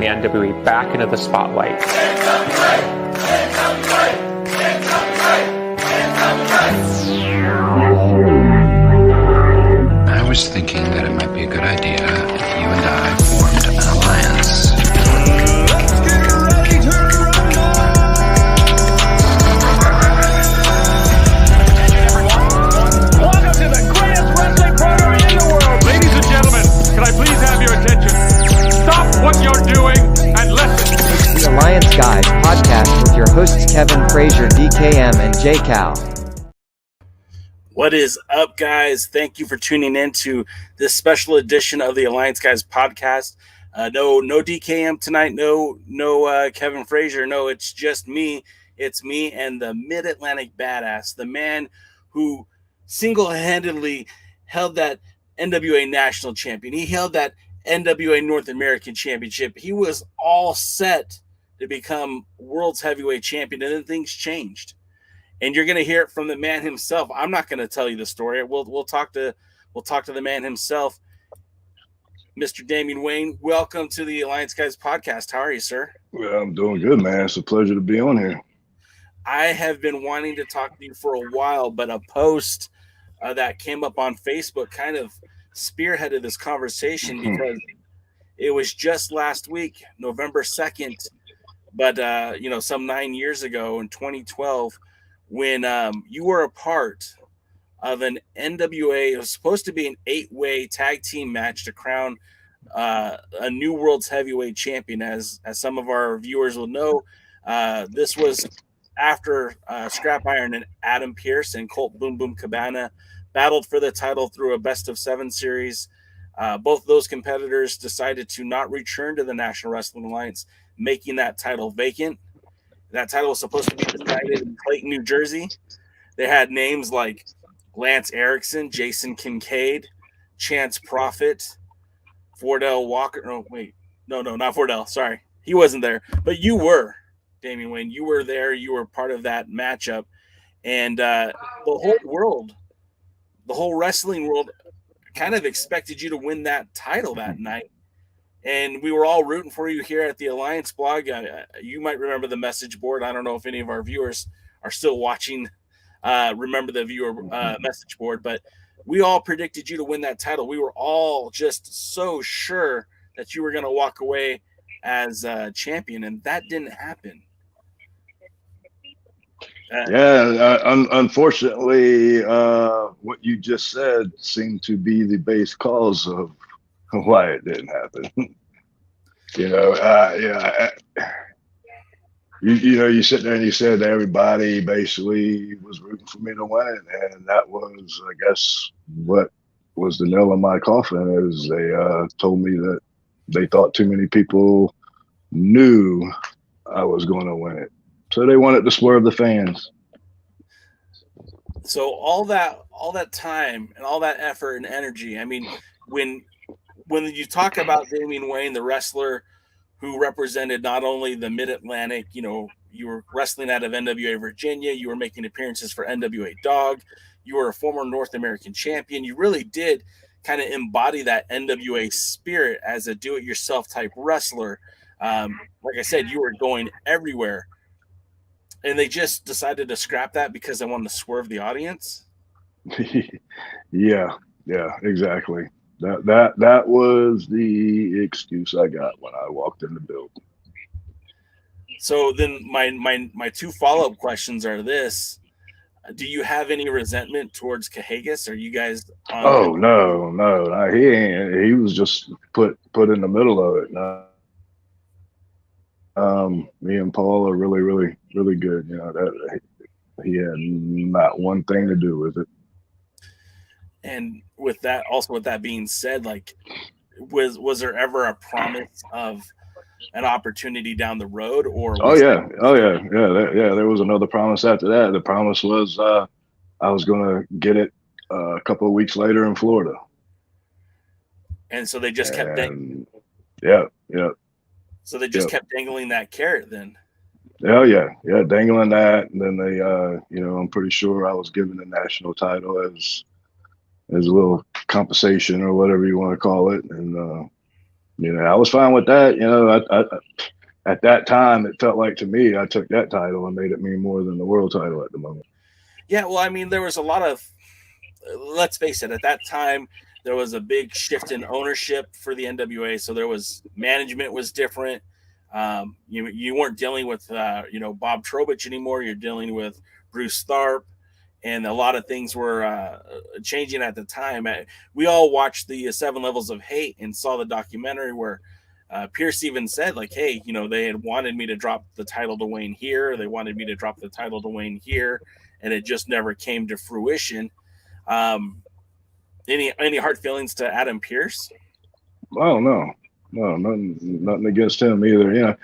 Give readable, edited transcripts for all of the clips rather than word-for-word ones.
NWA back into the spotlight. I was thinking that it might be a good idea if you and I formed an alliance. Let's get ready to rumble! Welcome to the greatest wrestling program in the world. Ladies and gentlemen, can I please have your attention? Stop what you're doing and listen. The Alliance Guys podcast with your hosts Kevin Frazier, DKM, and Jay Cow. What is up, guys? Thank you for tuning in to this special edition of the Alliance Guys podcast. No DKM tonight. No Kevin Frazier. No, it's just me. It's me and the Mid-Atlantic Badass, the man who single-handedly held that NWA National Champion. He held that NWA North American Championship. He was all set to become World's Heavyweight Champion, and then things changed. And you're going to hear it from the man himself. I'm not going to tell you the story. We'll talk to the man himself, Mr. Damien Wayne. Welcome to the Alliance Guys podcast. How are you, sir? Well, I'm doing good, man. It's a pleasure to be on here. I have been wanting to talk to you for a while, but a post that came up on Facebook kind of spearheaded this conversation because it was just last week, November 2nd, but some 9 years ago in 2012. When you were a part of an NWA, it was supposed to be an 8-way tag team match to crown a new World's Heavyweight Champion. As some of our viewers will know, this was after Scrap Iron and Adam Pearce and Colt Boom Boom Cabana battled for the title through a best-of-7 series. Both those competitors decided to not return to the National Wrestling Alliance, making that title vacant. That title was supposed to be decided in Clayton, New Jersey. They had names like Lance Erickson, Jason Kincaid, Chance Prophet, Wardell Walker. No, not Wardell. Sorry. He wasn't there. But you were, Damien Wayne. You were there. You were part of that matchup. And the whole wrestling world kind of expected you to win that title that night. And we were all rooting for you here at the Alliance blog. You might remember the message board. I don't know if any of our viewers are still watching. Remember the viewer message board, but we all predicted you to win that title. We were all just so sure that you were going to walk away as champion, and that didn't happen. Unfortunately, what you just said seemed to be the base cause of why it didn't happen. You sit there and you said that everybody basically was rooting for me to win, and that was, I guess, what was the nail in my coffin. Is they told me that they thought too many people knew I was going to win it, so they wanted to swerve the fans. So all that time and all that effort and energy. I mean, when you talk about Damien Wayne, the wrestler who represented not only the Mid-Atlantic, you were wrestling out of NWA Virginia, you were making appearances for NWA DAWG, you were a former North American champion. You really did kind of embody that NWA spirit as a do-it-yourself type wrestler. Like I said, you were going everywhere. And they just decided to scrap that because they wanted to swerve the audience? Yeah, exactly. That was the excuse I got when I walked in the building. So then my two follow-up questions are this. Do you have any resentment towards Cahagas? Are you guys on No. He ain't. He was just put in the middle of it. No. Me and Paul are really, really, really good. That he had not one thing to do with it. And with that being said, like, was there ever a promise of an opportunity down the road? Or there was another promise after that. The promise was I was going to get it a couple of weeks later in Florida. And so they just kept Yeah. So they just kept dangling that carrot then. Yeah, dangling that, and then they, I'm pretty sure I was given the national title as a little compensation or whatever you want to call it, and I was fine with that. At that time, it felt like to me, I took that title and made it mean more than the world title at the moment. Yeah, well, I mean, there was a lot of, let's face it, at that time, there was a big shift in ownership for the NWA. So there was, management was different. You weren't dealing with, Bob Trowbridge anymore. You're dealing with Bruce Tharp, and a lot of things were changing at the time. We all watched the 7 Levels of Hate and saw the documentary where Pearce even said, like, hey, they had wanted me to drop the title to Wayne here. They wanted me to drop the title to Wayne here, and it just never came to fruition. Any hard feelings to Adam Pearce? Oh, no, nothing against him either.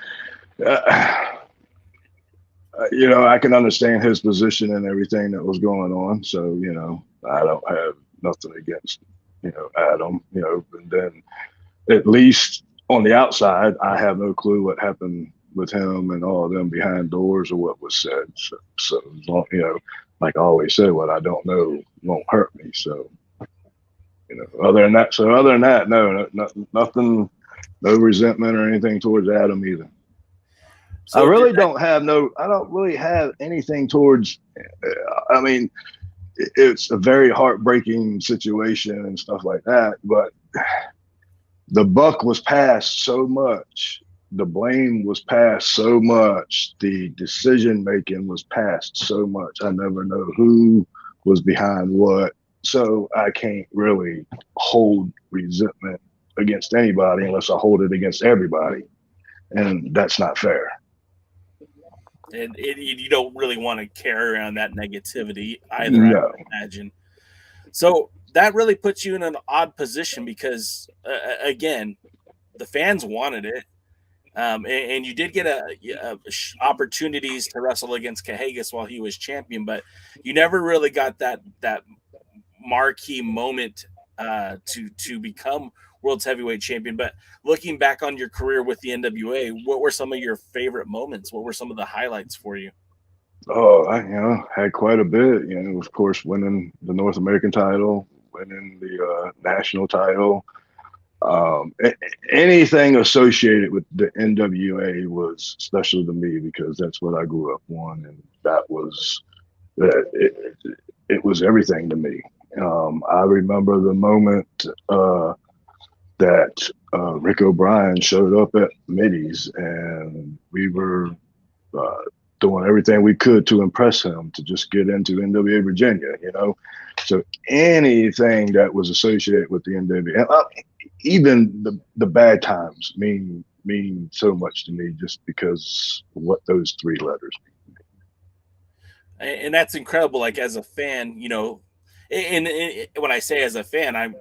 I can understand his position and everything that was going on. So, I don't have nothing against, Adam, and then at least on the outside, I have no clue what happened with him and all of them behind doors or what was said. So as long, like I always say, what I don't know won't hurt me. So, other than that, no, nothing, no resentment or anything towards Adam either. So I don't really have anything towards, I mean, it's a very heartbreaking situation and stuff like that, but the buck was passed so much, the blame was passed so much, the decision-making was passed so much. I never know who was behind what. So I can't really hold resentment against anybody unless I hold it against everybody. And that's not fair. And you don't really want to carry around that negativity either, No. I would imagine. So that really puts you in an odd position because, again, the fans wanted it. And you did get opportunities to wrestle against Cahagas while he was champion, but you never really got that marquee moment to become World's Heavyweight Champion. But looking back on your career with the NWA, what were some of your favorite moments? What were some of the highlights for you? Oh, I had quite a bit. Of course, winning the North American title, winning the national title. Anything associated with the NWA was special to me because that's what I grew up on, and that was it was everything to me. I remember the moment that Rick O'Brien showed up at Middy's, and we were doing everything we could to impress him to just get into NWA Virginia, So anything that was associated with the NWA, even the bad times mean so much to me just because of what those 3 letters mean. And that's incredible. Like as a fan, and when I say as a fan, I'm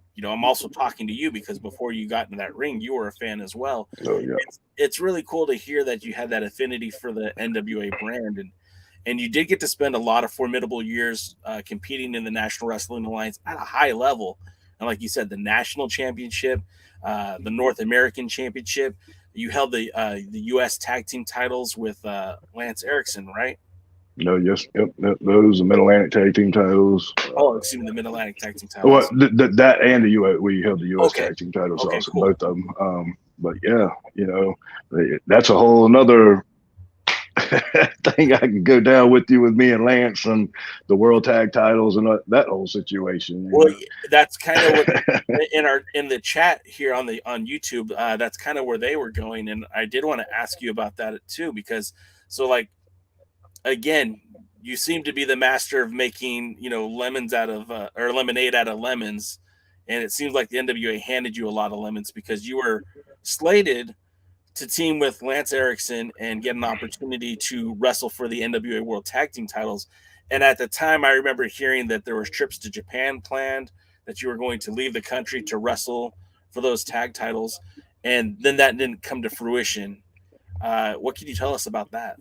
also talking to you because before you got into that ring, you were a fan as well. Oh, yeah. It's really cool to hear that you had that affinity for the NWA brand, and you did get to spend a lot of formidable years competing in the National Wrestling Alliance at a high level. And like you said, the national championship, the North American Championship, you held the U.S. tag team titles with Lance Erickson, right? No, yes, yep. Those are Mid-Atlantic tag team titles. Oh, excuse me, the Mid-Atlantic tag team titles. Well, that and the U.S. We held the U.S. tag team titles also, cool. both of them. But yeah, that's a whole another thing I can go down with you with me and Lance and the world tag titles and that whole situation. Well, that's kind of what in the chat here on YouTube. That's kind of where they were going, and I did want to ask you about that too because again, you seem to be the master of making lemons out of or lemonade out of lemons, and it seems like the NWA handed you a lot of lemons because you were slated to team with Lance Erickson and get an opportunity to wrestle for the NWA World Tag Team titles. And at the time, I remember hearing that there was trips to Japan planned, that you were going to leave the country to wrestle for those tag titles. And then that didn't come to fruition. What can you tell us about that?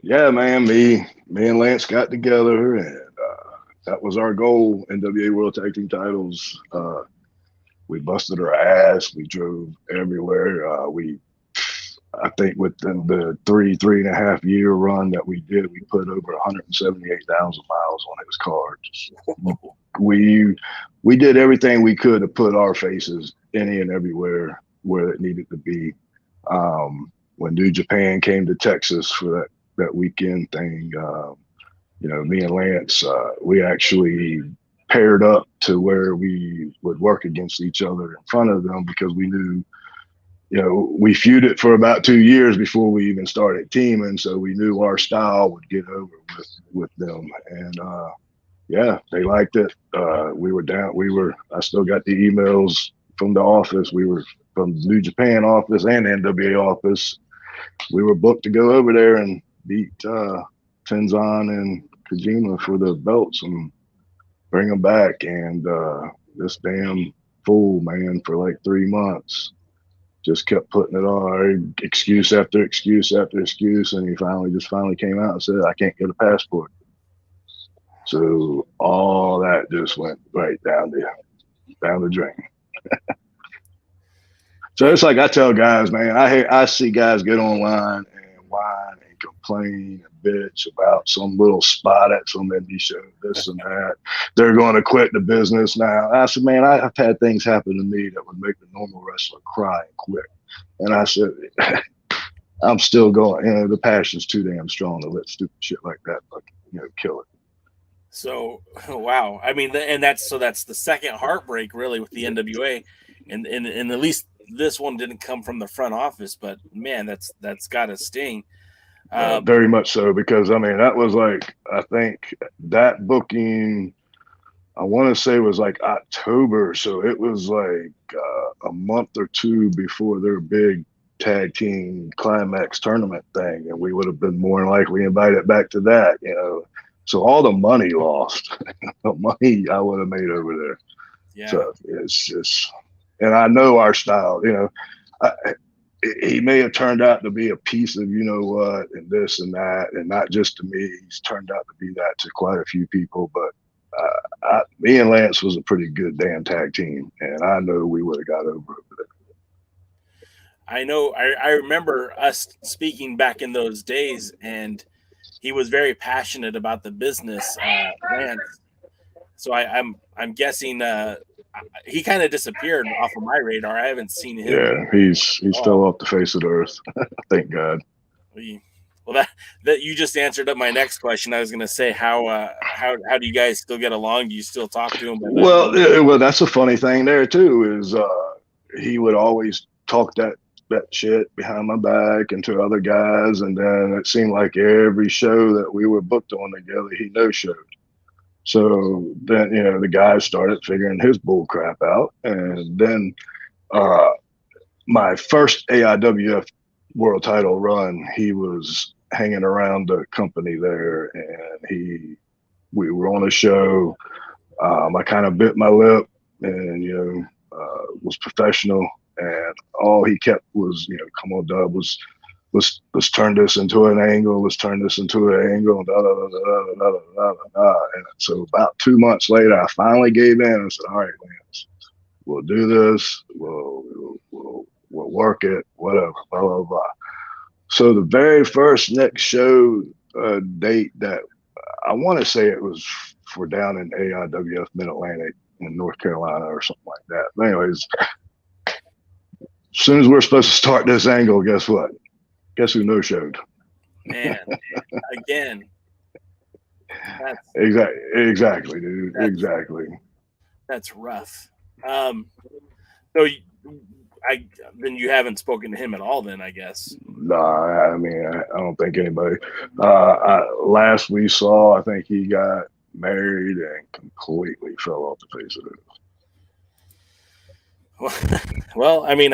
Yeah, man, me and Lance got together and that was our goal, NWA World Tag Team titles. We busted our ass. We drove everywhere. I think within the 3.5 year run that we did, we put over 178,000 miles on his car. We did everything we could to put our faces any and everywhere where it needed to be. When New Japan came to Texas for that weekend thing, you know, me and Lance, we actually paired up to where we would work against each other in front of them, because we knew, you know, we feuded for about 2 years before we even started teaming, so we knew our style would get over with them. And yeah, they liked it. We were down. I still got the emails from the office. We were from New Japan office and NWA office. We were booked to go over there and beat Tenzan and Kojima for the belts and bring them back. And this damn fool, man, for like 3 months, just kept putting it on, excuse after excuse after excuse, and he finally came out and said, "I can't get a passport." So all that just went right down the drain. So it's like I tell guys, man, I see guys get online and whine and complain and bitch about some little spot at some indie show, this and that. They're going to quit the business now. I said, man, I've had things happen to me that would make the normal wrestler cry and quit. And I said, I'm still going. You know, the passion's too damn strong to let stupid shit like that fucking, you know, kill it. So, wow. I mean, and that's the second heartbreak really with the NWA, and at least this one didn't come from the front office, but man, that's got to sting. Very much so, because I mean, that was like, I think that booking, I want to say was like October. So it was like a month or two before their big tag team climax tournament thing. And we would have been more than likely invited back to that, you know. So all the money lost, the money I would have made over there. Yeah. So it's just, and I know our style, you know, he may have turned out to be a piece of, you know what, and this and that, and not just to me. He's turned out to be that to quite a few people, but me and Lance was a pretty good damn tag team, and I know we would have got over it. I know. I remember us speaking back in those days, and he was very passionate about the business, Lance. So I'm guessing he kind of disappeared off of my radar. I haven't seen him. Yeah, he's fell off the face of the earth. Thank God. Well, that you just answered up my next question. I was going to say, how do you guys still get along? Do you still talk to him? Well, that's a funny thing there too. Is he would always talk that shit behind my back and to other guys, and then it seemed like every show that we were booked on together, he no-showed. So then, you know, the guys started figuring his bull crap out, and then my first AIWF world title run, he was hanging around the company there, and we were on a show. I kind of bit my lip and, you know, was professional, and all he kept was, you know, come on, Dub, let's turn this into an angle, let's turn this into an angle, da, da, da, da, da, da, da, da. And so about 2 months later, I finally gave in and said, all right, Lance, we'll do this, we'll work it, whatever, blah, blah, blah. So the very first next show date that I want to say it was for down in AIWF Mid-Atlantic in North Carolina or something like that. But anyways, as soon as we're supposed to start this angle, guess what? Guess who no-showed? Man, again. Exactly, dude. Exactly. That's rough. So then you haven't spoken to him at all then, I guess. Nah, I mean, I don't think anybody. Last we saw, I think he got married and completely fell off the face of it. Well, I mean,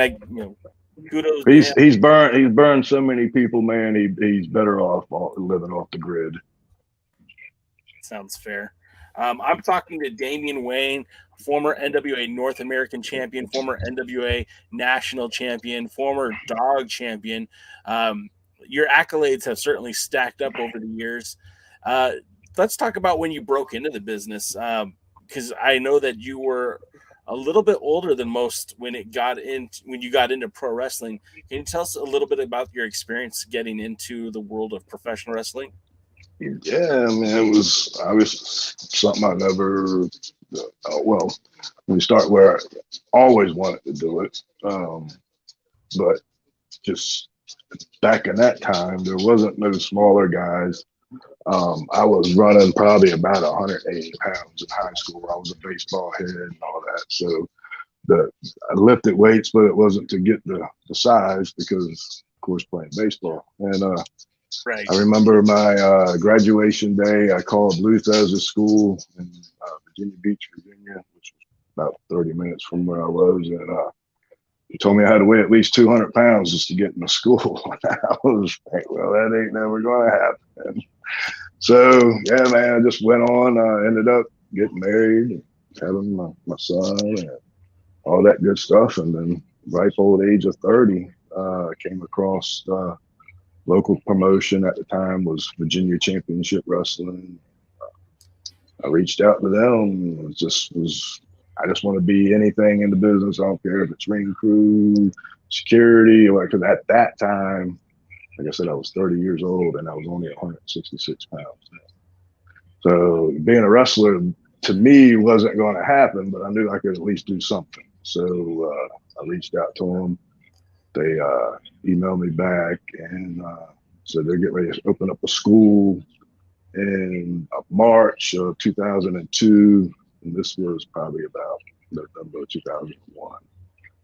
kudos. He's burned so many people, man. He's better off living off the grid. Sounds fair. I'm talking to Damian Wayne, former NWA North American Champion, former NWA National Champion, former DAWG Champion. Your accolades have certainly stacked up over the years. Let's talk about when you broke into the business, because I know that you were a little bit older than most when you got into pro wrestling. Can you tell us a little bit about your experience getting into the world of professional wrestling? Yeah, I mean, it was something I never. Well, when we start where I always wanted to do it. but just back in that time, there wasn't no smaller guys. I was running probably about 180 pounds in high school. I was a baseball head and all that. So I lifted weights, but it wasn't to get the size because, of course, playing baseball. And Right. I remember my graduation day. I called Luther's school in Virginia Beach, Virginia, which was about 30 minutes from where I was. And he told me I had to weigh at least 200 pounds just to get into school. I was like, well, that ain't never going to happen. So, yeah, man, I just went on. I ended up getting married, and having my son, and all that good stuff. And then, ripe old age of 30, came across local promotion at the time was Virginia Championship Wrestling. I reached out to them. I just want to be anything in the business. I don't care if it's ring crew, security, or because at that time, like I said, I was 30 years old and I was only 166 pounds. So being a wrestler to me wasn't going to happen, but I knew I could at least do something. So I reached out to them. They emailed me back and said they're getting ready to open up a school in March of 2002. And this was probably about November 2001.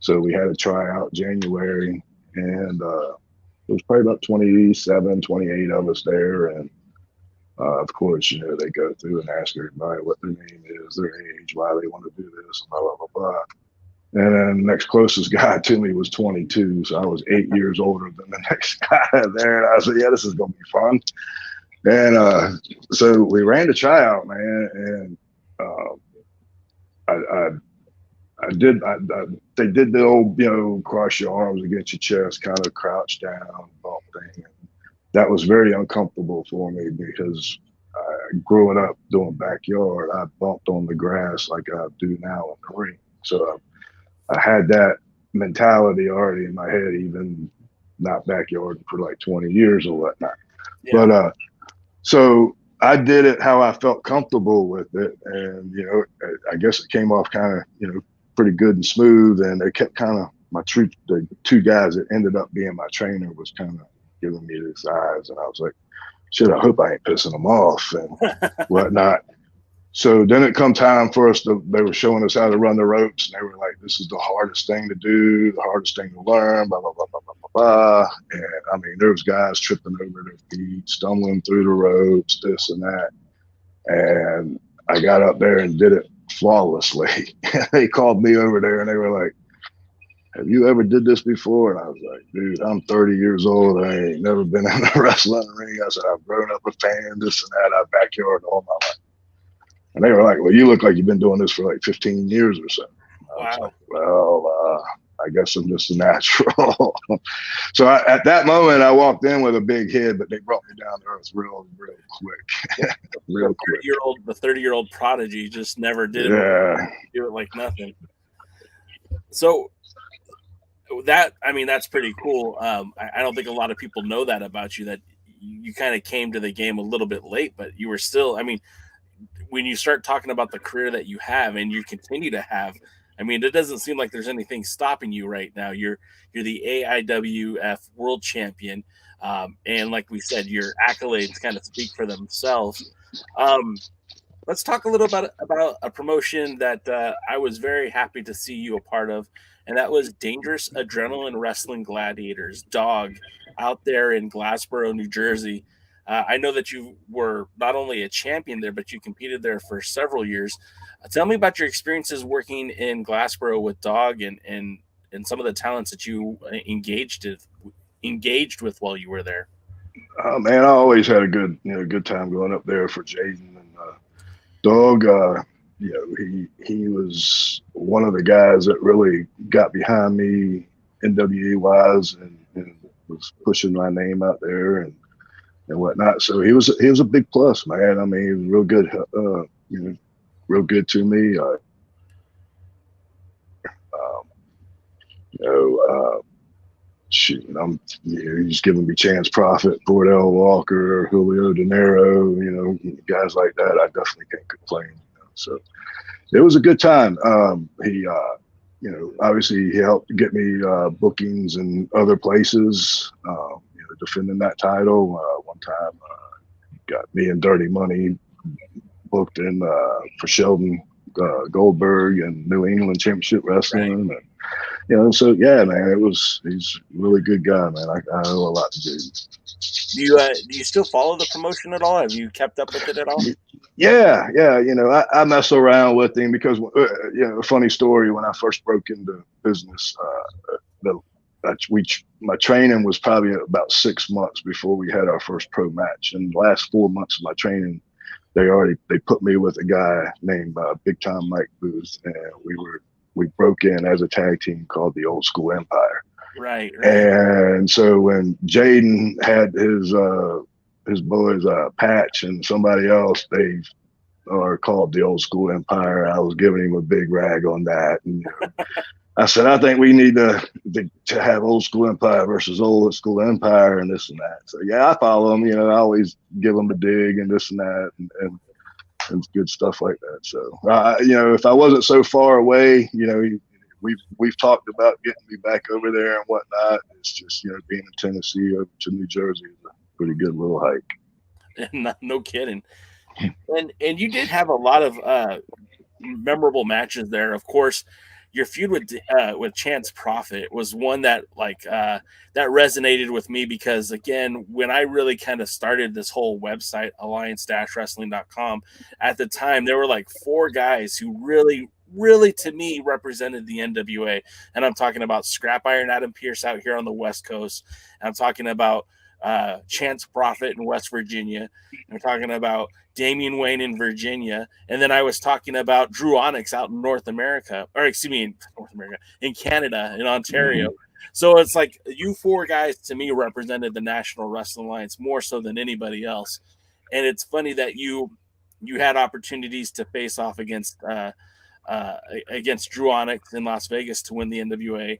So we had a tryout January, and it was probably about 27, 28 of us there. And of course, you know, they go through and ask everybody what their name is, their age, why they want to do this, blah, blah, blah, blah. And then the next closest guy to me was 22. So I was 8 years older than the next guy there. And I said, yeah, this is going to be fun. And so we ran the tryout, man. And they did the old, you know, cross your arms against your chest, kind of crouch down, bump thing. That was very uncomfortable for me because growing up doing backyard, I bumped on the grass like I do now in the ring. So I had that mentality already in my head, even not backyard for like 20 years or whatnot. Yeah. But so I did it how I felt comfortable with it. And, you know, I guess it came off kind of, you know, pretty good and smooth. And they kept kind of the two guys that ended up being my trainer was kind of giving me this eyes. And I was like, shit, I hope I ain't pissing them off and whatnot. So then it come time for us they were showing us how to run the ropes, and they were like, this is the hardest thing to do, the hardest thing to learn, blah, blah, blah, blah, blah, blah, blah. And I mean, there was guys tripping over their feet, stumbling through the ropes, this and that. And I got up there and did it flawlessly. They called me over there and they were like, have you ever did this before? And I was like, dude, I'm 30 years old. I ain't never been in a wrestling ring. I said, I've grown up a fan, this and that. I've backyard all my life. And they were like, well, you look like you've been doing this for like 15 years or so. I was like, well, I guess I'm just a natural. So at that moment, I walked in with a big head, but they brought me down to earth real quick. Real quick. The 30-year-old prodigy just never did it. Yeah. Do it like nothing. So that's pretty cool. I don't think a lot of people know that about you, that you kind of came to the game a little bit late, but you were still, I mean, when you start talking about the career that you have and you continue to have, I mean, it doesn't seem like there's anything stopping you right now. You're the AIWF World Champion. And like we said, your accolades kind of speak for themselves. Let's talk a little about a promotion that I was very happy to see you a part of, and that was Dangerous Adrenaline Wrestling Gladiators, DAWG, out there in Glassboro, New Jersey. I know that you were not only a champion there, but you competed there for several years. Tell me about your experiences working in Glassboro with DAWG and some of the talents that you engaged with while you were there. Oh man, I always had a good time going up there for Jaden and DAWG. He was one of the guys that really got behind me NWA wise and was pushing my name out there and whatnot. So he was a big plus, man. I mean, he was real good, real good to me. He's giving me Chance Prophet, Wardell Walker, Julio De Niro, guys like that. I definitely can't complain. So it was a good time. you know, obviously he helped get me bookings in other places, you know, defending that title. One time got me and Dirty Money booked in for Sheldon Goldberg and New England Championship Wrestling. Right. And, you know, so yeah, man, he's a really good guy, man. I owe a lot to dude. Do you still follow the promotion at all? Have you kept up with it at all? Yeah. You know, I mess around with him because, you know, a funny story. When I first broke into business, my training was probably about 6 months before we had our first pro match. And the last 4 months of my training, they put me with a guy named Big Time Mike Booth, and we broke in as a tag team called the Old School Empire. Right. And so when Jaden had his boys Patch and somebody else, they are called the Old School Empire. I was giving him a big rag on that, and you know, I said, I think we need to have Old School Empire versus Old School Empire and this and that. So yeah, I follow them. You know, I always give them a dig and this and that and good stuff like that. So you know, if I wasn't so far away, you know, we've talked about getting me back over there and whatnot. It's just, you know, being in Tennessee over to New Jersey is a pretty good little hike. No kidding. And you did have a lot of memorable matches there. Of course, your feud with Chance Prophet was one that that resonated with me because, again, when I really kind of started this whole website, alliance-wrestling.com, at the time there were like 4 guys who really to me represented the NWA. And I'm talking about Scrap Iron Adam Pearce out here on the West Coast. I'm talking about Chance Prophet in West Virginia. I'm talking about Damien Wayne in Virginia. And then I was talking about Drew Onyx out in North America, in Canada, in Ontario. So it's like you 4 guys to me represented the National Wrestling Alliance more so than anybody else. And it's funny that you had opportunities to face off against Drew Onyx in Las Vegas to win the NWA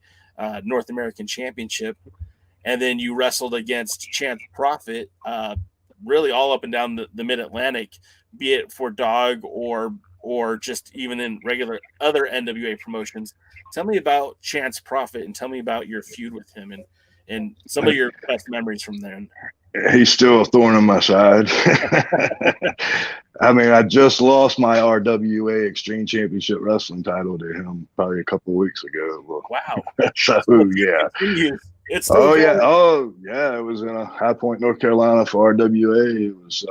North American Championship. And then you wrestled against Chance Prophet, really all up and down the Mid-Atlantic, be it for DAWG or just even in regular other NWA promotions. Tell me about Chance Prophet and tell me about your feud with him and some of your best memories from then. He's still a thorn in my side. I mean, I just lost my RWA Extreme Championship Wrestling title to him probably a couple of weeks ago. Well, wow. So, yeah. It's it was in High Point, North Carolina for RWA. It was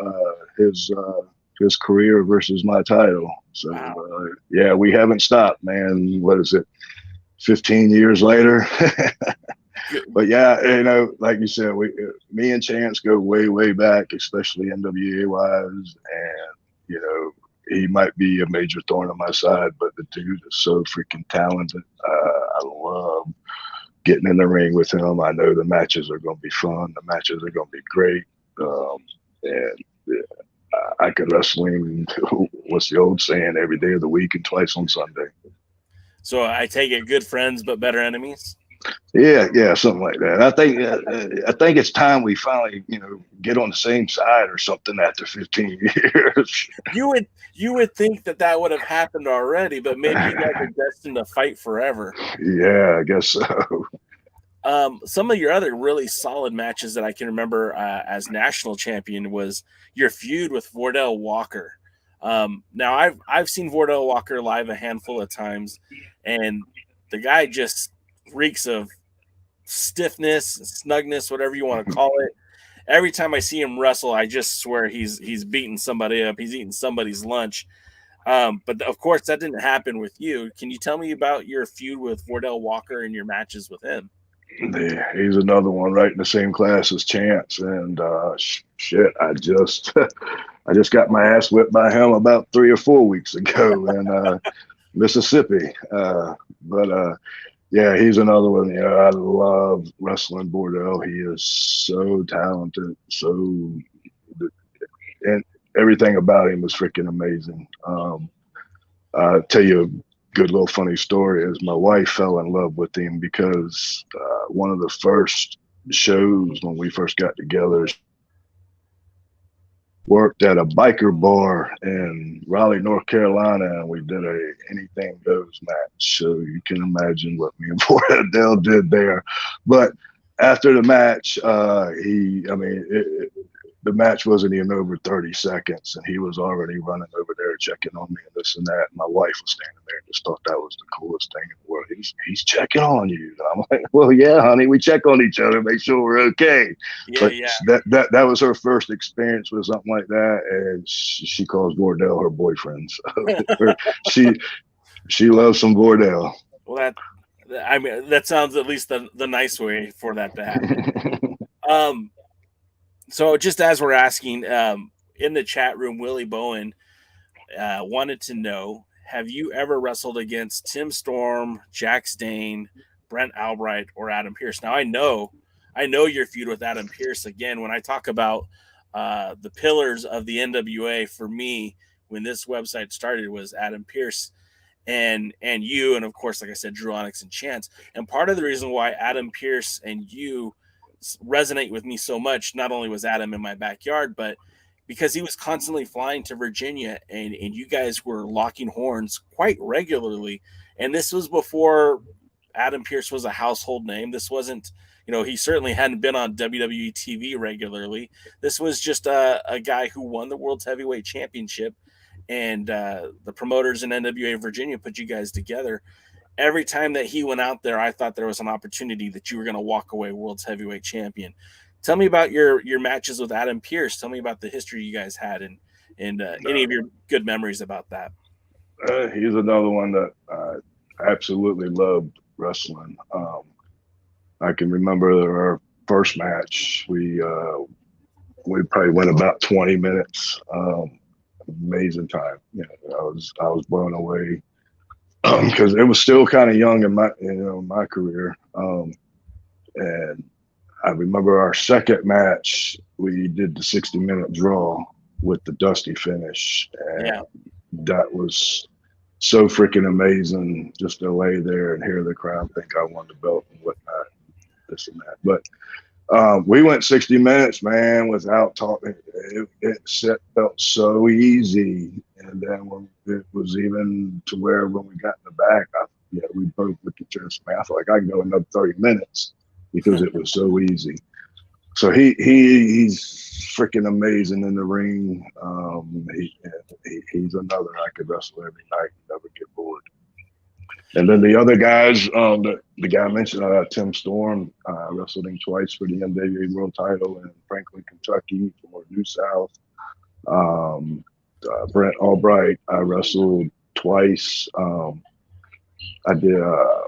his career versus my title. So, wow. Yeah, we haven't stopped, man. What is it, 15 years later? But yeah, you know, like you said, me and Chance go way back, especially NWA wise, and you know, he might be a major thorn on my side, but the dude is so freaking talented. I love getting in the ring with him. I know the matches are going to be fun. The matches are going to be great, and I could wrestle him. What's the old saying? Every day of the week and twice on Sunday. So I take it, good friends but better enemies. Yeah, something like that. I think it's time we finally, you know, get on the same side or something after 15 years. You would think that would have happened already, but maybe you guys are destined to fight forever. Yeah, I guess so. Some of your other really solid matches that I can remember as national champion was your feud with Wardell Walker. Now I've seen Wardell Walker live a handful of times, and the guy just reeks of stiffness, snugness, whatever you want to call it. Every time I see him wrestle, I just swear he's beating somebody up. He's eating somebody's lunch. But of course, that didn't happen with you. Can you tell me about your feud with Wardell Walker and your matches with him? Yeah, he's another one right in the same class as Chance. And shit, I just got my ass whipped by him about 3 or 4 weeks ago in Mississippi. Yeah, he's another one. You know, I love wrestling Wardell. He is so talented, and everything about him is freaking amazing. I'll tell you a good little funny story is my wife fell in love with him because one of the first shows when we first got together, worked at a biker bar in Raleigh, North Carolina, and we did a anything goes match. So you can imagine what me and Wardell did there. But after the match, the match wasn't even over 30 seconds, and he was already running over there checking on me and this and that. And my wife was standing there and just thought that was the coolest thing in the world. He's checking on you. And I'm like, well, yeah, honey, we check on each other, make sure we're okay. Yeah, But that was her first experience with something like that, and she calls Wardell her boyfriend. So she loves some Wardell. Well, that sounds at least the nice way for that to happen. So just as we're asking, in the chat room, Willie Bowen wanted to know, have you ever wrestled against Tim Storm, Jack Stane, Brent Albright, or Adam Pearce? Now, I know your feud with Adam Pearce. Again, when I talk about the pillars of the NWA, for me, when this website started, was Adam Pearce and you, and of course, like I said, Drew Onyx and Chance. And part of the reason why Adam Pearce and you resonate with me so much, not only was Adam in my backyard, but because he was constantly flying to Virginia, and you guys were locking horns quite regularly. And this was before Adam Pearce was a household name. This wasn't, he certainly hadn't been on WWE TV regularly. This was just a guy who won the World's Heavyweight Championship, and the promoters in NWA Virginia put you guys together. Every time that he went out there, I thought there was an opportunity that you were going to walk away World's Heavyweight Champion. Tell me about your matches with Adam Pearce. Tell me about the history you guys had and any of your good memories about that. He's another one that I absolutely loved wrestling. I can remember our first match. We probably went about 20 minutes. Amazing time. I was blown away. Because it was still kind of young in my career, and I remember our second match. We did the 60-minute draw with the Dusty finish, and that was so freaking amazing. Just to lay there and hear the crowd think I won the belt and whatnot, this and that. But we went 60 minutes, man, without talking. It felt so easy. And then when it was even to where when we got in the back, we both looked at each other. I felt like I can go another 30 minutes because it was so easy. So he's freaking amazing in the ring. He's another I could wrestle every night and never get bored. And then the other guys, the guy I mentioned, Tim Storm, wrestled him twice for the NWA World Title in Franklin, Kentucky for New South. Brent Albright, I wrestled twice. I did a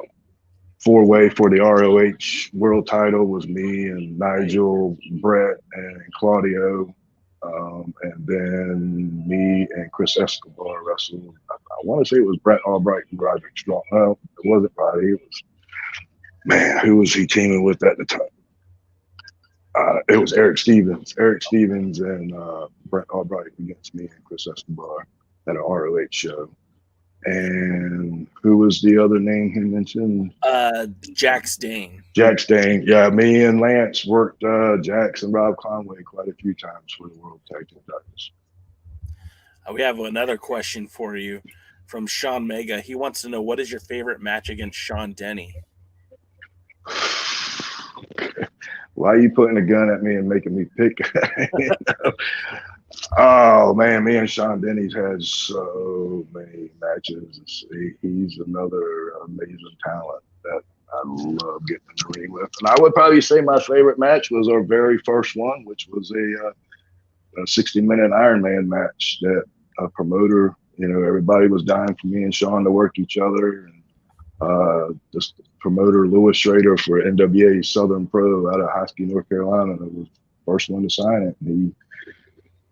four-way for the ROH World Title. Was me and Nigel, Brett, and Claudio. And then me and Chris Escobar wrestled. I want to say it was Brett Albright and Roderick Strong. No, it wasn't Roddy. It was, man, who was he teaming with at the time? It was Eric Stevens. Eric Stevens and Brett Albright against me and Chris Escobar at an ROH show. And who was the other name he mentioned? Jack Stane. Jack Stane. Yeah, me and Lance worked Jax and Rob Conway quite a few times for the World Tag Team titles. We have another question for you from Sean Mega. He wants to know, what is your favorite match against Sean Denny? Why are you putting a gun at me and making me pick? Oh, man, me and Sean Denny's had so many matches. He's another amazing talent that I love getting in the ring with. And I would probably say my favorite match was our very first one, which was a 60-minute Iron Man match that a promoter, everybody was dying for me and Sean to work each other. And this promoter, Louis Schrader for NWA Southern Pro out of Hosky, North Carolina, was the first one to sign it. And he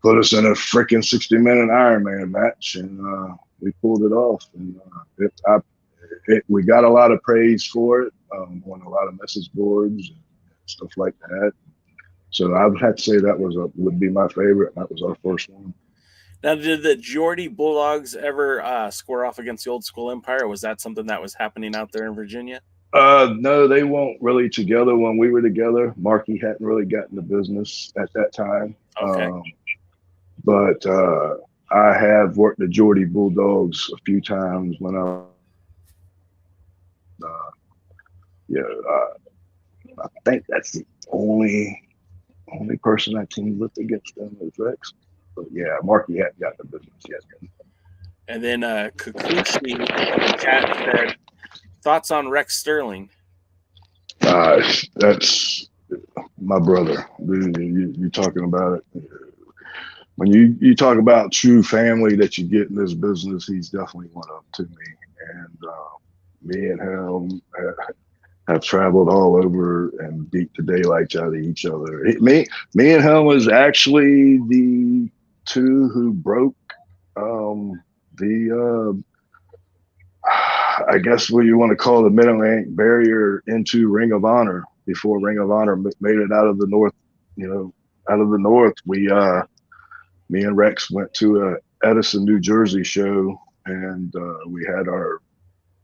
put us in a freaking 60-minute Iron Man match, and we pulled it off. And we got a lot of praise for it on a lot of message boards and stuff like that. So I would have to say that would be my favorite. That was our first one. Now, did the Geordie Bulldogs ever square off against the Old School Empire? Or was that something that was happening out there in Virginia? No, they weren't really together when we were together. Marky hadn't really gotten the business at that time. Okay. but I have worked the Geordie Bulldogs a few times when I think that's the only person I teamed with against them is Rex. But yeah, Marky hadn't got the business yet. And then Kikuchi in the chat said, thoughts on Rex Sterling? That's my brother. You're talking about it. When you talk about true family that you get in this business, he's definitely one of them to me. And me and him have traveled all over and beat the daylights out of each other. Me and him was actually the two who broke I guess what you want to call the Mid-Atlantic barrier into Ring of Honor before Ring of Honor made it out of the North. Out of the North, me and Rex went to a Edison, New Jersey show, and we had our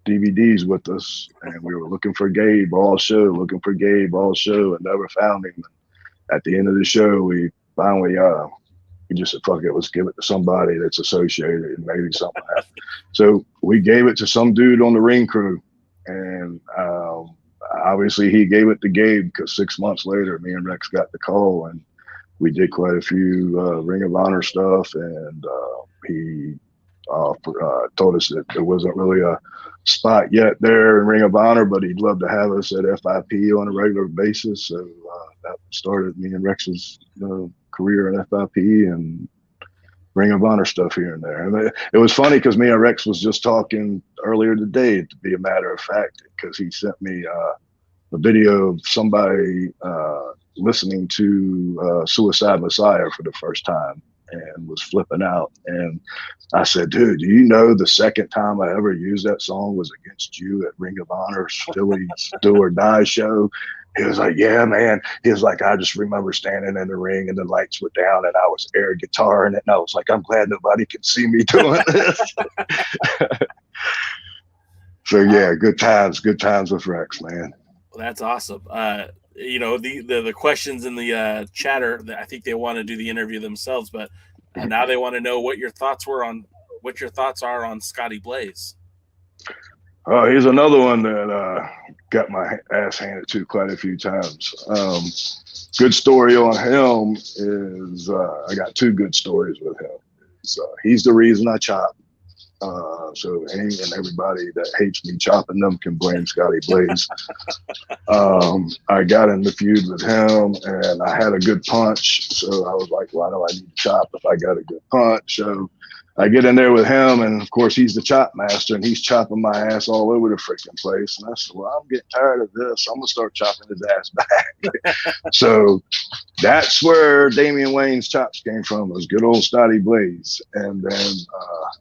DVDs with us, and we were looking for Gabe all show, and never found him. And at the end of the show, we finally we just said, fuck it, let's give it to somebody that's associated and maybe something happened. So we gave it to some dude on the ring crew, and obviously he gave it to Gabe because 6 months later, me and Rex got the call, and we did quite a few Ring of Honor stuff, and he told us that there wasn't really a spot yet there in Ring of Honor, but he'd love to have us at FIP on a regular basis. So that started me and Rex's career in FIP and Ring of Honor stuff here and there. And it was funny because me and Rex was just talking earlier today, to be a matter of fact, because he sent me a video of somebody listening to Suicide Messiah for the first time and was flipping out. And I said, dude, do you know the second time I ever used that song was against you at Ring of Honor's Philly's Do or Die show? He was like, yeah, man. He was like, I just remember standing in the ring and the lights were down and I was air guitaring it. And I was like, I'm glad nobody can see me doing this. So yeah, good times with Rex, man. Well, that's awesome. The questions in the chatter, I think they want to do the interview themselves, but now they want to know what your thoughts are on Scotty Blaze. Oh, he's another one that got my ass handed to quite a few times. Good story on him is I got two good stories with him. He's the reason I chop. So any and everybody that hates me chopping them can blame Scotty Blaze. I got in the feud with him and I had a good punch. So I was like, why do I need to chop if I got a good punch? So I get in there with him, and of course he's the chop master and he's chopping my ass all over the freaking place. And I said, well, I'm getting tired of this. I'm gonna start chopping his ass back. So that's where Damian Wayne's chops came from. It was good old Scotty Blaze. And then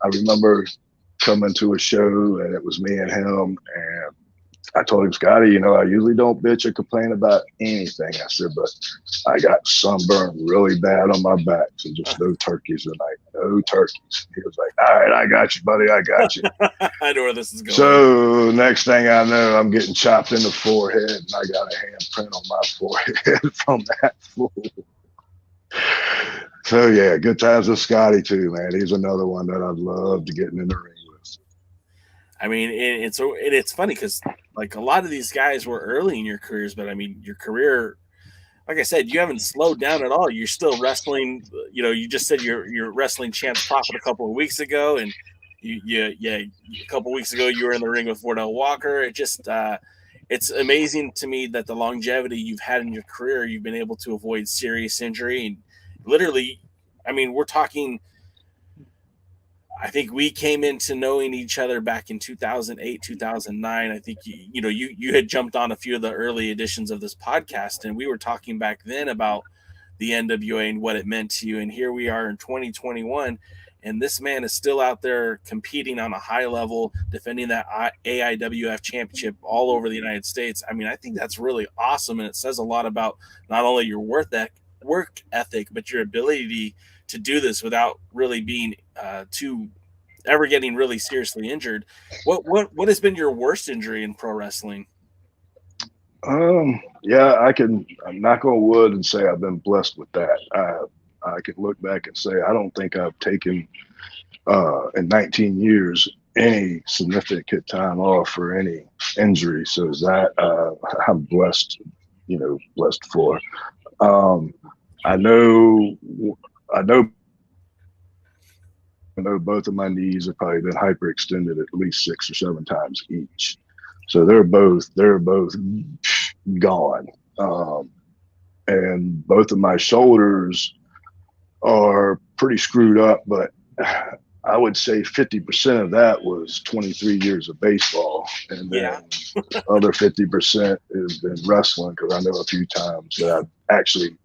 I remember coming to a show and it was me and him, and I told him, Scotty, I usually don't bitch or complain about anything. I said, but I got sunburned really bad on my back. So just no turkeys tonight. No turkeys. He was like, all right, I got you, buddy. I got you. I know where this is going. So next thing I know, I'm getting chopped in the forehead and I got a handprint on my forehead from that fool. So yeah, good times with Scotty too, man. He's another one that I'd love to get in the ring with. I mean, it's funny because like a lot of these guys were early in your careers, but I mean, your career, like I said, you haven't slowed down at all. You're still wrestling. You just said you're wrestling Champs Profit a couple of weeks ago, and a couple of weeks ago you were in the ring with Wardell Walker. It just it's amazing to me that the longevity you've had in your career, you've been able to avoid serious injury, and literally, I mean, we're talking. I think we came into knowing each other back in 2008, 2009. I think you had jumped on a few of the early editions of this podcast, and we were talking back then about the NWA and what it meant to you. And here we are in 2021, and this man is still out there competing on a high level, defending that AIWF championship all over the United States. I mean, I think that's really awesome, and it says a lot about not only your work ethic, but your ability to do this without really being ever getting really seriously injured. What has been your worst injury in pro wrestling? Yeah, I'm knock on wood and say I've been blessed with that. I can look back and say, I don't think I've taken in 19 years any significant time off for any injury. So that I'm blessed, blessed for. I know both of my knees have probably been hyperextended at least 6 or 7 times each. So they're both gone. And both of my shoulders are pretty screwed up, but I would say 50% of that was 23 years of baseball. And then the other 50% has been wrestling, because I know a few times that I've actually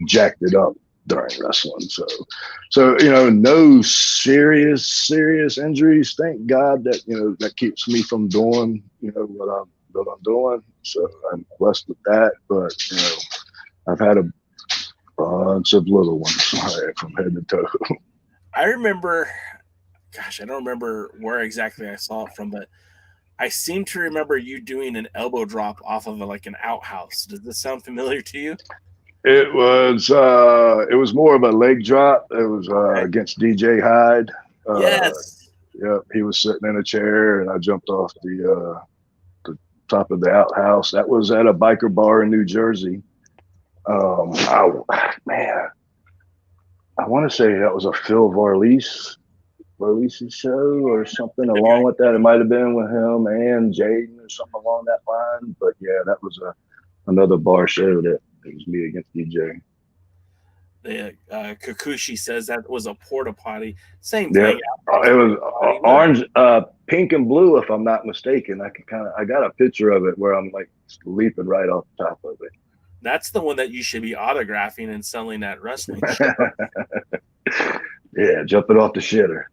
jacked it up during wrestling. So no serious injuries. Thank God that that keeps me from doing what I'm doing. So I'm blessed with that. But I've had a bunch of little ones from head to toe. I remember, gosh, I don't remember where exactly I saw it from, but I seem to remember you doing an elbow drop off of like an outhouse. Does this sound familiar to you? It was more of a leg drop. It was against DJ Hyde. Yes. Yep, he was sitting in a chair, and I jumped off the top of the outhouse. That was at a biker bar in New Jersey. I want to say that was a Phil Varley's show or something along with that. It might have been with him and Jaden or something along that line. But yeah, that was another bar show that it was me against DJ. Kikuchi says that was a porta potty. Same thing. It was orange, pink and blue, if I'm not mistaken. I got a picture of it where I'm like leaping right off the top of it. That's the one that you should be autographing and selling at wrestling show. Yeah, jumping off the shitter.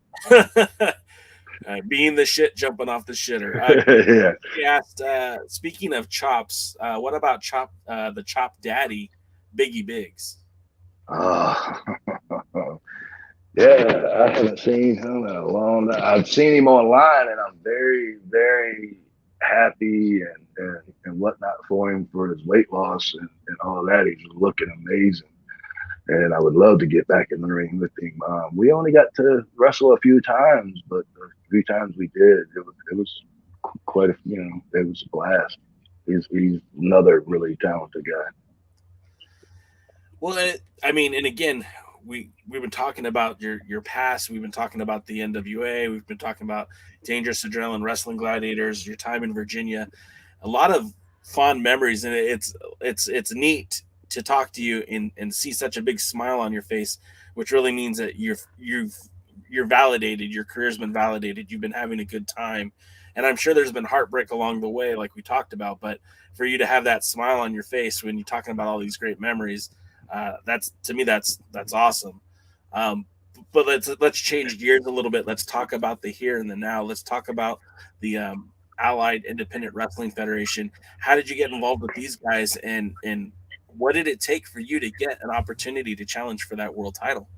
Being the shit, jumping off the shitter. Yeah. He asked, speaking of chops, what about the Chop Daddy, Biggie Biggs? Yeah, I haven't seen him in a long time. I've seen him online, and I'm very, very happy and whatnot for him for his weight loss and all that. He's looking amazing. And I would love to get back in the ring with him. We only got to wrestle a few times, but the few times we did, it was quite it was a blast. He's another really talented guy. Well, and again, we've been talking about your past. We've been talking about the NWA. We've been talking about Dangerous Adrenaline Wrestling Gladiators, your time in Virginia. A lot of fond memories, and it's neat to talk to you and see such a big smile on your face, which really means that you're validated. Your career's been validated. You've been having a good time, and I'm sure there's been heartbreak along the way, like we talked about. But for you to have that smile on your face when you're talking about all these great memories, that's awesome. But let's change gears a little bit. Let's talk about the here and the now. Let's talk about the Allied Independent Wrestling Federation. How did you get involved with these guys, and what did it take for you to get an opportunity to challenge for that world title?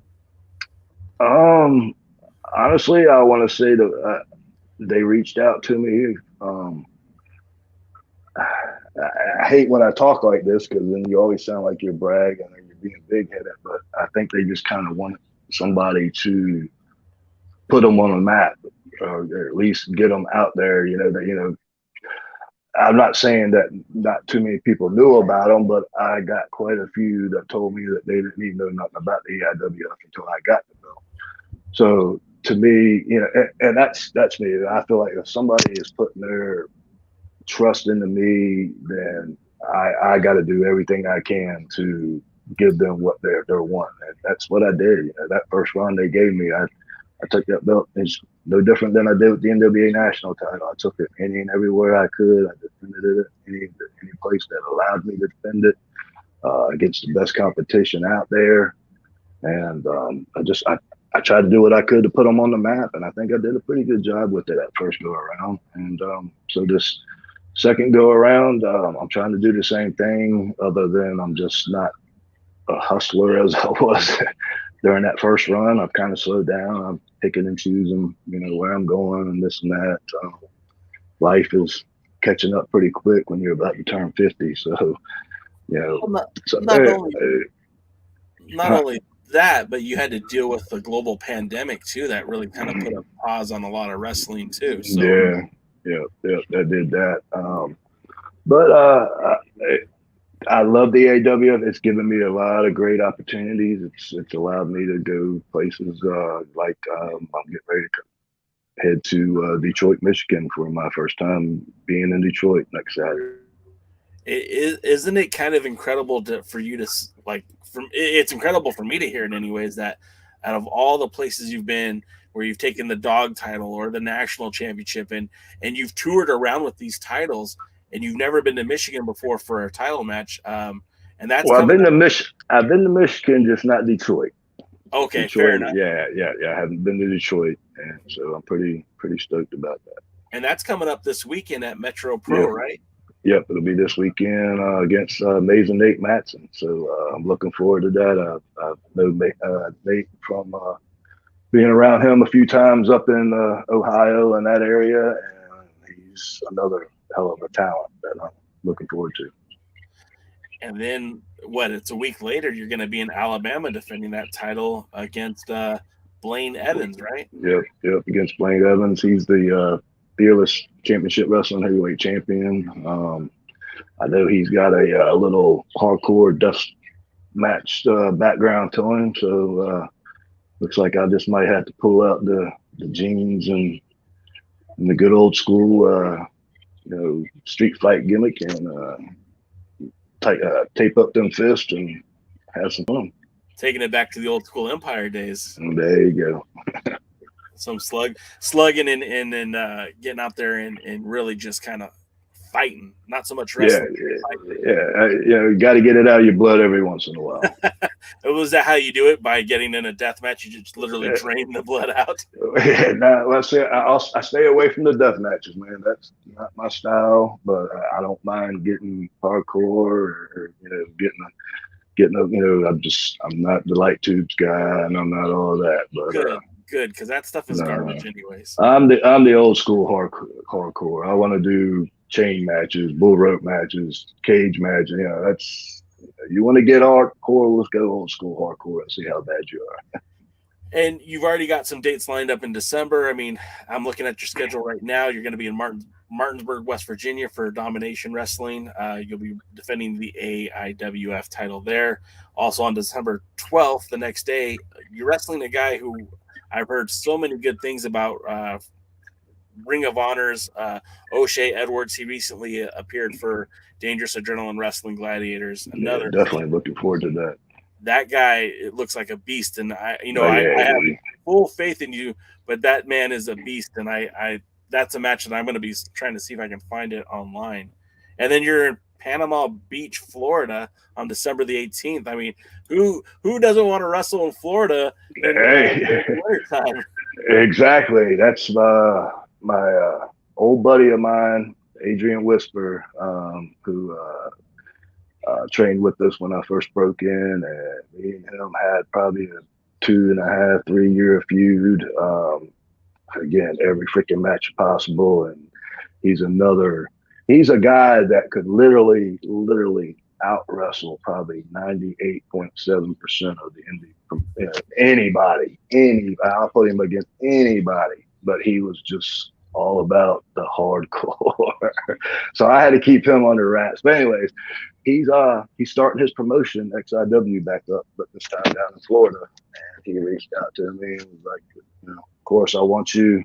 Honestly, I want to say that they reached out to me. I hate when I talk like this, because then you always sound like you're bragging or you're being big-headed, but I think they just kind of wanted somebody to put them on a map, or at least get them out there. I'm not saying that not too many people knew about them, but I got quite a few that told me that they didn't even know nothing about the AIWF until I got the belt. So to me, and that's me. I feel like if somebody is putting their trust into me, then I got to do everything I can to give them what they're wanting. And that's what I did. That first run they gave me, I took that belt. It's no different than I did with the NWA national title. I took it any and everywhere I could. I defended it any place that allowed me to defend it against the best competition out there. And I tried to do what I could to put them on the map, and I think I did a pretty good job with it at first go around. And so this second go around, I'm trying to do the same thing, other than I'm just not a hustler as I was during that first run. I've kind of slowed down. I'm picking and choosing, where I'm going and this and that. Life is catching up pretty quick when you're about to turn 50. So, Not only that, but you had to deal with the global pandemic too. That really kind of put a pause on a lot of wrestling too. So yeah, that did that. But I love the AIWF. It's given me a lot of great opportunities. It's allowed me to go places like I'm getting ready to head to Detroit, Michigan for my first time being in Detroit next Saturday. Isn't it kind of incredible for you to like? It's incredible for me to hear in any ways that out of all the places you've been, where you've taken the DAWG title or the national championship, and you've toured around with these titles, and you've never been to Michigan before for a title match. And that's I've been to Michigan, just not Detroit. Okay, Detroit, fair enough. Yeah. I haven't been to Detroit, and so I'm pretty stoked about that. And that's coming up this weekend at Metro Pro, right? Yep, it'll be this weekend against Amazing Nate Matson. So I'm looking forward to that. I know Nate from being around him a few times up in Ohio and that area, and he's another hell of a talent that I'm looking forward to. And then it's a week later, you're going to be in Alabama defending that title against Blaine Evans, right? Yep, against Blaine Evans. He's the Fearless Championship Wrestling Heavyweight Champion. I know he's got a little hardcore death match background to him, so looks like I just might have to pull out the jeans and the good old school, street fight gimmick and tape up them fists and have some fun. Taking it back to the old school Empire days. There you go. Some slugging and getting out there and really just kind of fighting, not so much wrestling. You got to get it out of your blood every once in a while. Was that how you do it? By getting in a death match, you just literally drain the blood out? I stay away from the death matches, man. That's not my style, but I don't mind getting hardcore or getting I'm not the light tubes guy, and I'm not all that. But good, because that stuff is garbage, anyways. I'm the old school hardcore. I want to do chain matches, bull rope matches, cage matches. You want to get hardcore, let's go old school hardcore and see how bad you are. And you've already got some dates lined up in December. I mean, I'm looking at your schedule right now. You're going to be in Martinsburg, West Virginia for Domination Wrestling. You'll be defending the AIWF title there. Also on December 12th, the next day, you're wrestling a guy who I've heard so many good things about. Ring of Honor's O'Shea Edwards. He recently appeared for Dangerous Adrenaline Wrestling Gladiators. Definitely looking forward to that. That guy, it looks like a beast, and I have full faith in you. But that man is a beast, and I that's a match that I'm going to be trying to see if I can find it online. And then you're in Panama Beach, Florida, on December the 18th. I mean, who doesn't want to wrestle in Florida in the wintertime? Exactly. That's my old buddy of mine, Adrian Whisper, who trained with us when I first broke in, and me and him had probably a 2.5, 3 year feud. Again, every freaking match possible, and he's a guy that could literally out wrestle probably 98.7% of the indie anybody. I'll put him against anybody, but he was just all about the hardcore. So I had to keep him under wraps. But anyways, he's starting his promotion XIW back up, but this time down in Florida. And he reached out to me and was like, of course I want you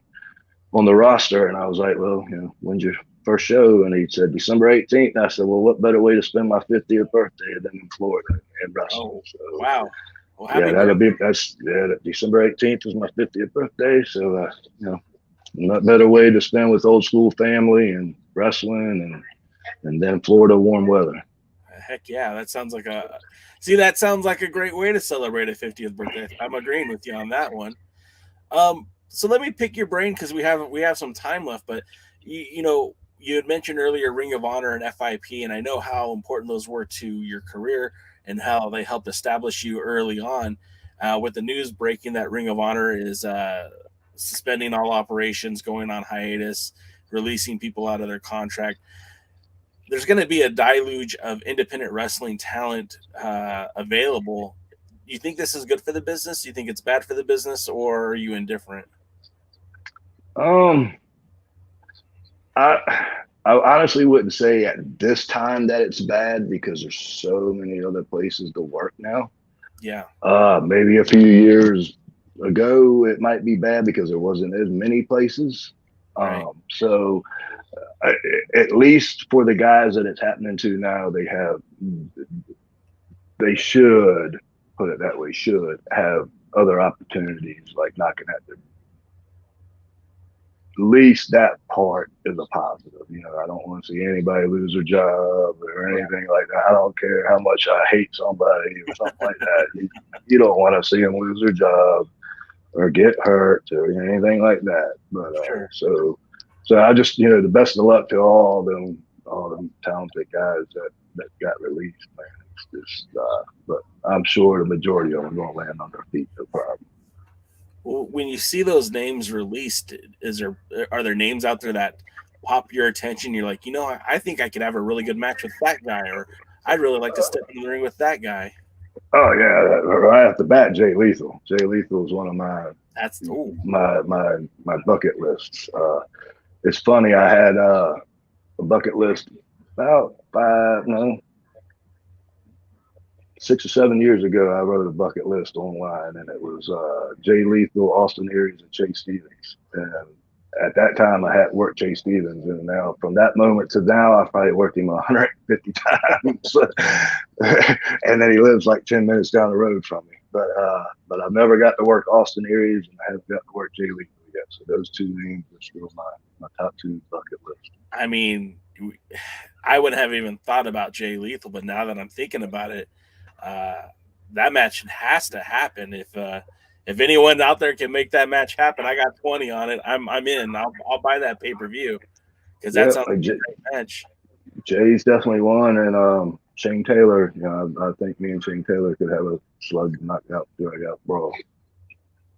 on the roster. And I was like, well, when's your first show? And he said December 18th. And I said, well, what better way to spend my 50th birthday than in Florida and wrestling? Oh, so, wow. Well, December 18th is my 50th birthday. So, not better way to spend with old school family and wrestling and then Florida warm weather. Heck yeah. That sounds like a great way to celebrate a 50th birthday. I'm agreeing with you on that one. So let me pick your brain, because we have some time left, but you had mentioned earlier Ring of Honor and FIP, and I know how important those were to your career and how they helped establish you early on. With the news breaking that Ring of Honor is suspending all operations, going on hiatus, releasing people out of their contract, there's going to be a deluge of independent wrestling talent available. you think this is good for the business? Do you think it's bad for the business, or are you indifferent? I honestly wouldn't say at this time that it's bad because there's so many other places to work now. Yeah. Maybe a few years ago it might be bad because there wasn't as many places. Right. So at least for the guys that it's happening to now, they should, put it that way, should have other opportunities, like knocking at their, at least that part is a positive. You know, I don't want to see anybody lose their job or anything like that. I don't care how much I hate somebody or something like that. You don't want to see them lose their job or get hurt or anything like that. But Sure. so I just, you know, the best of luck to all them talented guys that got released, man. It's just, but I'm sure the majority of them are going to land on their feet, no problem. Well, when you see those names released, are there names out there that pop your attention? You're like, you know, I think I could have a really good match with that guy, or I'd really like to step in the ring with that guy. Oh yeah, right off the bat, Jay Lethal. Jay Lethal is one of my bucket lists. It's funny, I had a bucket list about 6 or 7 years ago. I wrote a bucket list online, and it was Jay Lethal, Austin Aries, and Chase Stevens. And at that time, I hadn't worked Chase Stevens, and now from that moment to now, I've probably worked him 150 times. And then he lives like 10 minutes down the road from me. But I've never got to work Austin Aries, and I haven't got to work Jay Lethal yet. So those two names are still my top two bucket list. I mean, I wouldn't have even thought about Jay Lethal, but now that I'm thinking about it, that match has to happen. If anyone out there can make that match happen, I got 20 on it. I'm in. I'll buy that pay-per-view because that sounds like a great match. Jay's definitely one, and Shane Taylor. You know, I think me and Shane Taylor could have a slug knockout brawl.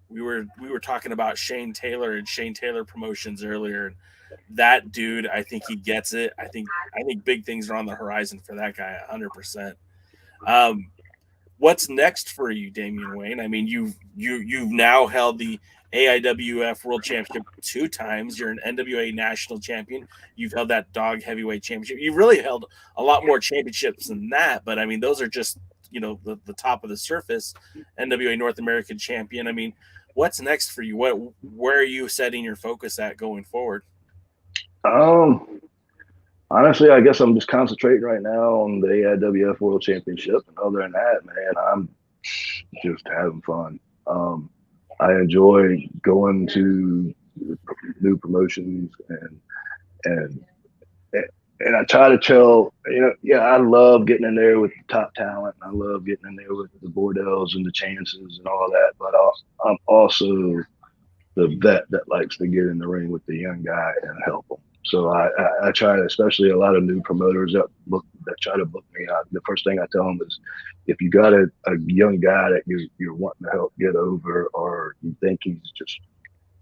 We were talking about Shane Taylor and Shane Taylor Promotions earlier. That dude, I think he gets it. I think big things are on the horizon for that guy, 100%. What's next for you, Damian Wayne? I mean, you've now held the AIWF World Championship 2 times. You're an NWA National Champion. You've held that DAWG Heavyweight Championship. You've really held a lot more championships than that, but I mean, those are just, you know, the top of the surface. NWA North American Champion. I mean, what's next for you? Where are you setting your focus at going forward? Honestly, I guess I'm just concentrating right now on the AIWF World Championship. And other than that, man, I'm just having fun. I enjoy going to new promotions and I try to tell, you know, yeah, I love getting in there with the top talent. I love getting in there with the Wardells and the Chances and all that. But I'm also the vet that likes to get in the ring with the young guy and help them. So I try to, especially a lot of new promoters that try to book me out. The first thing I tell them is, if you got a young guy that you're wanting to help get over, or you think he's just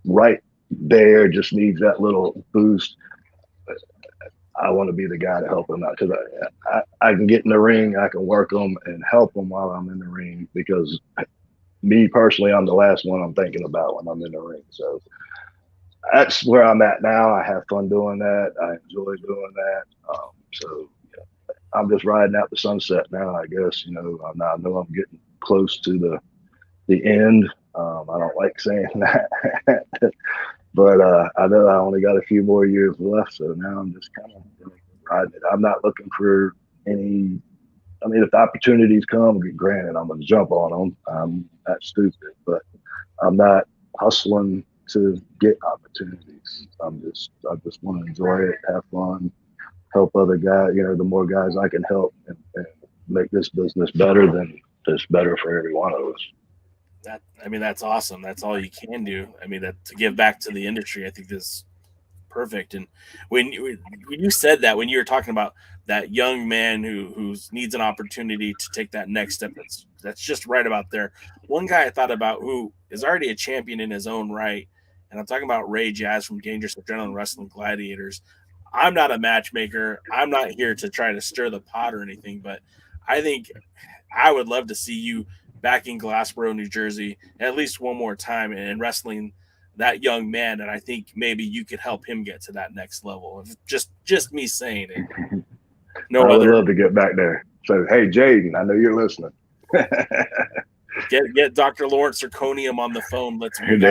right there, just needs that little boost, I want to be the guy to help him out, because I can get in the ring, I can work them and help them while I'm in the ring, because me personally, I'm the last one I'm thinking about when I'm in the ring. So that's where I'm at now. I have fun doing that. I enjoy doing that. So yeah, I'm just riding out the sunset now, I guess. You know, I know I'm getting close to the end. I don't like saying that, but I know I only got a few more years left. So now I'm just kind of riding it. I'm not looking for any. I mean, if the opportunities come, granted, I'm going to jump on them. I'm not stupid, but I'm not hustling to get opportunities. I just want to enjoy it, have fun, help other guys. You know, the more guys I can help and make this business better, then it's better for every one of us. That's awesome. That's all you can do. I mean, to give back to the industry, I think this is perfect. And when you said that, when you were talking about that young man who needs an opportunity to take that next step, that's just right about there. One guy I thought about who is already a champion in his own right, and I'm talking about Ray Jazz from Dangerous Adrenaline Wrestling Gladiators. I'm not a matchmaker. I'm not here to try to stir the pot or anything, but I think I would love to see you back in Glassboro, New Jersey, at least one more time and wrestling that young man. And I think maybe you could help him get to that next level. Just me saying it. I would love to get back there. So, hey, Jaden, I know you're listening. Get Dr. Lawrence Zirconium on the phone. Let's move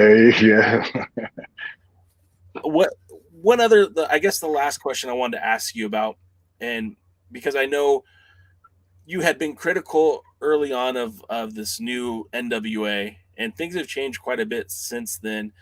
What other, I guess the last question I wanted to ask you about, and because I know you had been critical early on of this new NWA, and things have changed quite a bit since then.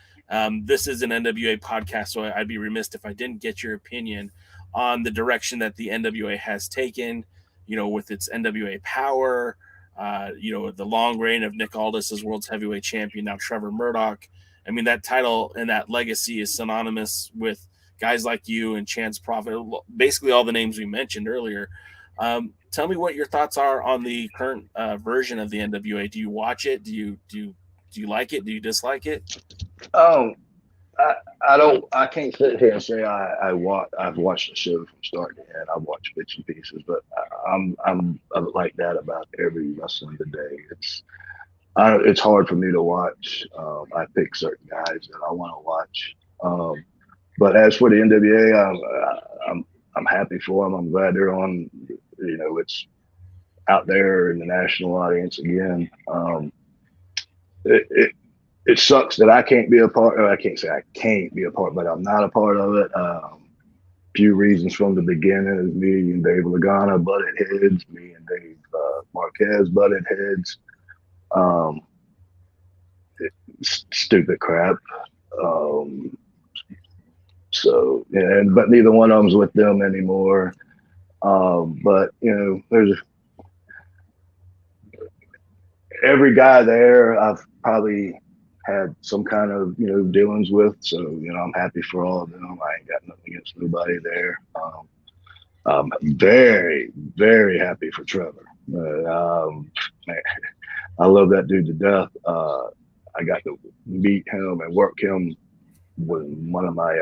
This is an NWA podcast, so I'd be remiss if I didn't get your opinion on the direction that the NWA has taken, with its NWA power, the long reign of Nick Aldis as world's heavyweight champion, now Trevor Murdoch. I mean, that title and that legacy is synonymous with guys like you and Chance Prophet, basically all the names we mentioned earlier. Tell me what your thoughts are on the current version of the NWA. Do you watch it? Do you like it? Do you dislike it? I don't. I can't sit here and say I've watched the show from start to end. I've watched bits and pieces, but I'm like that about every wrestling today. It's hard for me to watch. I pick certain guys that I want to watch. But as for the NWA, I'm happy for them. I'm glad they're on. It's out there in the national audience again. It sucks that I can't be a part. Or I can't say I can't be a part, but I'm not a part of it. Few reasons from the beginning is me and Dave Lagana butted heads. Me and Dave Marquez butted heads. Stupid crap. But neither one of them's with them anymore. But there's every guy there I've probably had some kind of dealings with, so I'm happy for all of them. I ain't got nothing against nobody there. I'm very, very happy for Trevor. Man, I love that dude to death. I got to meet him and work him with one of my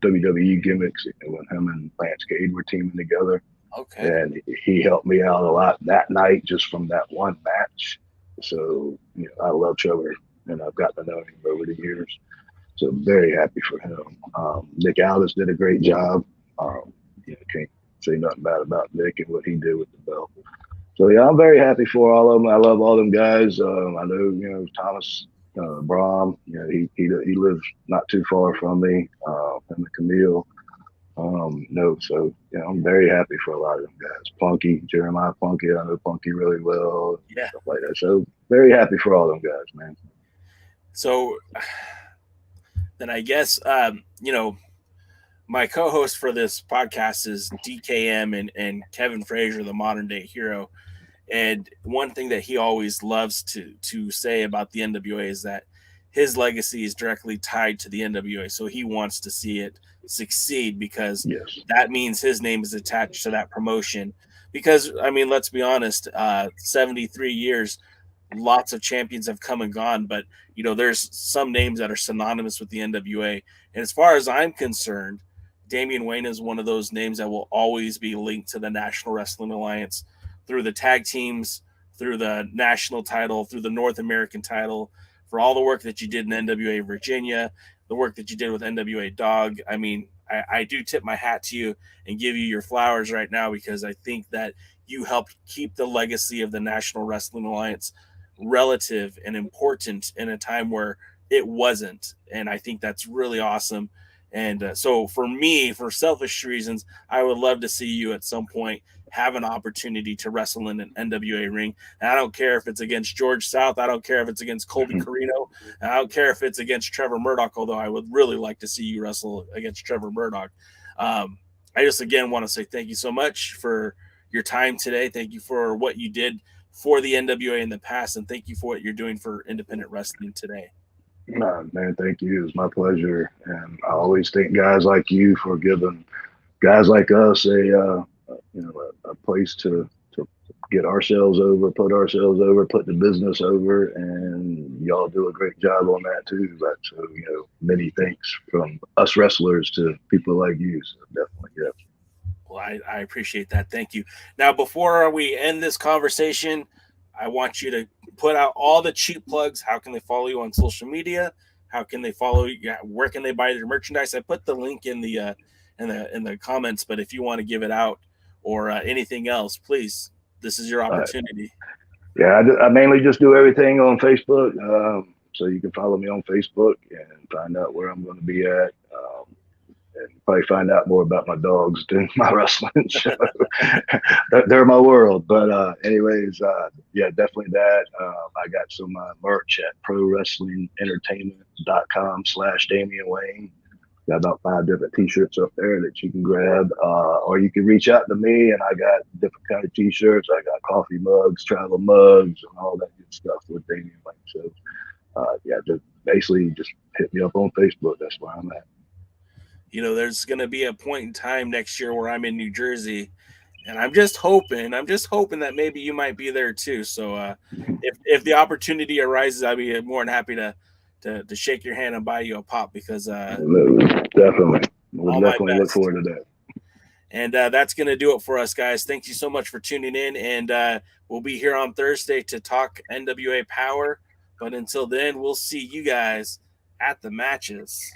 WWE gimmicks when him and Lance Cade were teaming together. Okay. And he helped me out a lot that night just from that one match. So I love Trevor, and I've gotten to know him over the years. So very happy for him. Nick Aldis did a great job. Can't say nothing bad about Nick and what he did with the belt. So yeah, I'm very happy for all of them. I love all them guys. I know Thomas Brahm. He lives not too far from me. And Camille. So I'm very happy for a lot of them guys. Punky, Jeremiah Punky, I know Punky really well. Yeah. Stuff like that. So very happy for all them guys, man. So then I guess my co-host for this podcast is DKM and Kevin Frazier, the modern day hero. And one thing that he always loves to say about the NWA is that his legacy is directly tied to the NWA. So he wants to see it succeed because that means his name is attached to that promotion. Because, I mean, let's be honest, 73 years, lots of champions have come and gone, but, there's some names that are synonymous with the NWA. And as far as I'm concerned, Damian Wayne is one of those names that will always be linked to the National Wrestling Alliance through the tag teams, through the national title, through the North American title, for all the work that you did in NWA Virginia, the work that you did with NWA DAWG. I mean, I do tip my hat to you and give you your flowers right now because I think that you helped keep the legacy of the National Wrestling Alliance relative and important in a time where it wasn't. And I think that's really awesome. And so for me, for selfish reasons, I would love to see you at some point have an opportunity to wrestle in an NWA ring. And I don't care if it's against George South. I don't care if it's against Colby Carino. And I don't care if it's against Trevor Murdoch, although I would really like to see you wrestle against Trevor Murdoch. I just, again, want to say thank you so much for your time today. Thank you for what you did for the NWA in the past. And thank you for what you're doing for independent wrestling today. Man, thank you. It's my pleasure. And I always thank guys like you for giving guys like us a place to get ourselves over, put the business over, and y'all do a great job on that too. But so, many thanks from us wrestlers to people like you. So definitely, yeah. Well, I appreciate that. Thank you. Now, before we end this conversation, I want you to put out all the cheap plugs. How can they follow you on social media? How can they follow you? Where can they buy your merchandise? I put the link in the comments, but if you want to give it out or anything else, please, this is your opportunity. Yeah, I mainly just do everything on Facebook. So you can follow me on Facebook and find out where I'm going to be at. And probably find out more about my dogs than my wrestling show. They're my world. But anyways, yeah, definitely that. I got some merch at prowrestlingentertainment.com/Damian Wayne. Got about 5 different t-shirts up there that you can grab. Or you can reach out to me, and I got different kind of t-shirts. I got coffee mugs, travel mugs, and all that good stuff with Damian Wayne. So yeah, just basically just hit me up on Facebook. That's where I'm at. You know, there's going to be a point in time next year where I'm in New Jersey, and I'm just hoping that maybe you might be there too. So if the opportunity arises, I'd be more than happy to shake your hand and buy you a pop, because definitely we'll definitely look forward to that. And that's going to do it for us, guys. Thank you so much for tuning in, and we'll be here on Thursday to talk NWA Power. But until then, we'll see you guys at the matches.